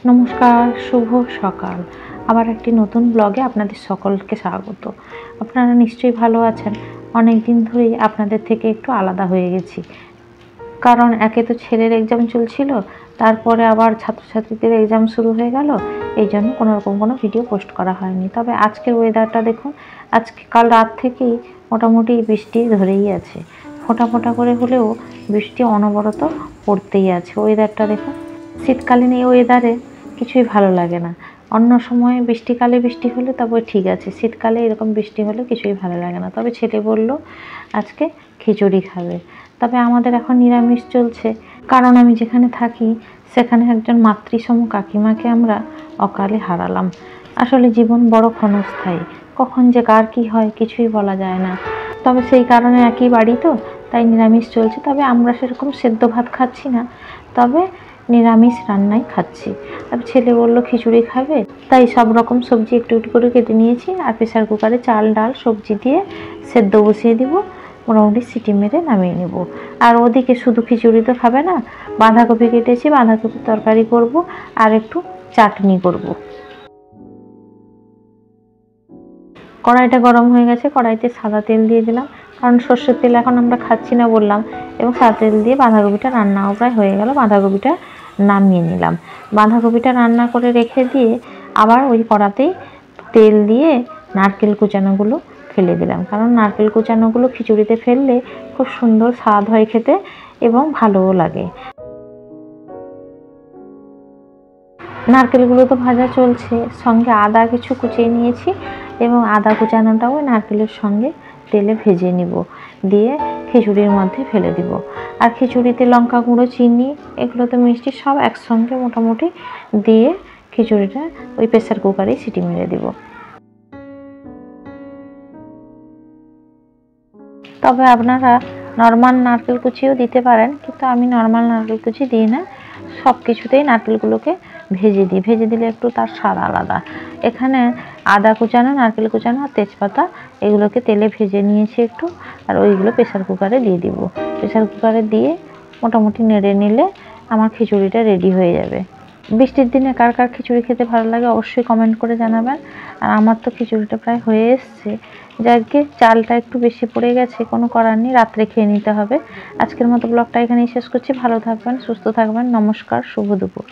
নমস্কার, শুভ সকাল। আবার একটি নতুন ব্লগে আপনাদের সকলকে স্বাগত। আপনারা নিশ্চয়ই ভালো আছেন। অনেক দিন ধরেই আপনাদের থেকে একটু আলাদা হয়ে গেছি, কারণ একে তো ছেলের এক্সাম চলছিল, তারপরে আবার ছাত্রছাত্রীদের এক্সাম শুরু হয়ে গেল। এই জন্য কোনোরকম কোনো ভিডিও পোস্ট করা হয়নি। তবে আজকের ওয়েদারটা দেখুন, আজকে কাল রাত থেকেই মোটামুটি বৃষ্টি ধরেই আছে। ফোঁটা ফোঁটা করে হলেও বৃষ্টি অনবরত পড়তেই আছে। ওয়েদারটা দেখুন, শীতকালীন এই ওয়েদারে কিছুই ভালো লাগে না। অন্য সময় বৃষ্টিকালে বৃষ্টি হলে তবে ঠিক আছে, শীতকালে এরকম বৃষ্টি হলে কিছুই ভালো লাগে না। তবে ছেলে বলল আজকে খিচুড়ি খাবে। তবে আমাদের এখন নিরামিষ চলছে, কারণ আমি যেখানে থাকি সেখানে একজন মাতৃসম কাকিমাকে আমরা অকালে হারালাম। আসলে জীবন বড় ক্ষণস্থায়ী, কখন যে কার কী হয় কিছুই বলা যায় না। তবে সেই কারণে একই বাড়ি তো, তাই নিরামিষ চলছে। তবে আমরা সেরকম সেদ্ধ ভাত খাচ্ছি না, তবে নিরামিষ রান্নাই খাচ্ছি। তবে ছেলে বলল খিচুড়ি খাবে, তাই সব রকম সবজি একটু একটু করে কেটে নিয়েছি। আর প্রেসার কুকারে চাল ডাল সবজি দিয়ে সেদ্ধ বসিয়ে দিব, মোটামুটি সিটি মেরে নামিয়ে নেব। আর ওদিকে শুধু খিচুড়ি তো খাবে না, বাঁধাকপি কেটেছি, বাঁধাকপির তরকারি করব আর একটু চাটনি করব। কড়াইটা গরম হয়ে গেছে, কড়াইতে সাদা তেল দিয়ে দিলাম, কারণ সর্ষের তেল এখন আমরা খাচ্ছি না বললাম। এবং সাদা তেল দিয়ে বাঁধাকপিটা রান্নাও প্রায় হয়ে গেল, বাঁধাকপিটা নামিয়ে নিলাম। বাঁধাকপিটা রান্না করে রেখে দিয়ে আবার ওই কড়াতেই তেল দিয়ে নারকেল কুচানোগুলো ফেলে দিলাম, কারণ নারকেল কুচানোগুলো খিচুড়িতে ফেললে খুব সুন্দর স্বাদ হয় খেতে এবং ভালোও লাগে। নারকেলগুলো তো ভাজা চলছে, সঙ্গে আদা কিছু কুচিয়ে নিয়েছি এবং আদা কুচানোটাও নারকেলের সঙ্গে তেলে ভেজে নিব, দিয়ে খিচুড়ির মধ্যে ফেলে দিব। আর খিচুড়িতে লঙ্কা গুঁড়ো, চিনি, এগুলো তো মিষ্টি সব একসঙ্গে মোটামুটি দিয়ে খিচুড়িটা ওই প্রেসার কুকারেই সিটি মেরে দিব। তবে আপনারা নর্মাল নারকেল কুচিও দিতে পারেন, কিন্তু আমি নর্মাল নারকেল কুচি দিই না, সব কিছুতেই নারকেলগুলোকে ভেজে দিলে একটু তার স্বাদ আলাদা। এখানে আদা কুচানো, নারকেল কুচানো আর তেজপাতা এগুলোকে তেলে ভেজে নিয়েছি একটু, আর ওইগুলো প্রেসার কুকারে দিয়ে দিব। প্রেসার কুকারে দিয়ে মোটামুটি নেড়ে নিলে আমার খিচুড়িটা রেডি হয়ে যাবে। বৃষ্টির দিনে কার কার খিচুড়ি খেতে ভালো লাগে অবশ্যই কমেন্ট করে জানাবেন। আর আমার তো খিচুড়িটা প্রায় হয়ে এসছে, যাকে চালটা একটু বেশি পড়ে গেছে, কোনো করার নেই, রাত্রে খেয়ে নিতে হবে। আজকের মতো ব্লগটা এখানেই শেষ করছি। ভালো থাকবেন, সুস্থ থাকবেন। নমস্কার, শুভ দুপুর।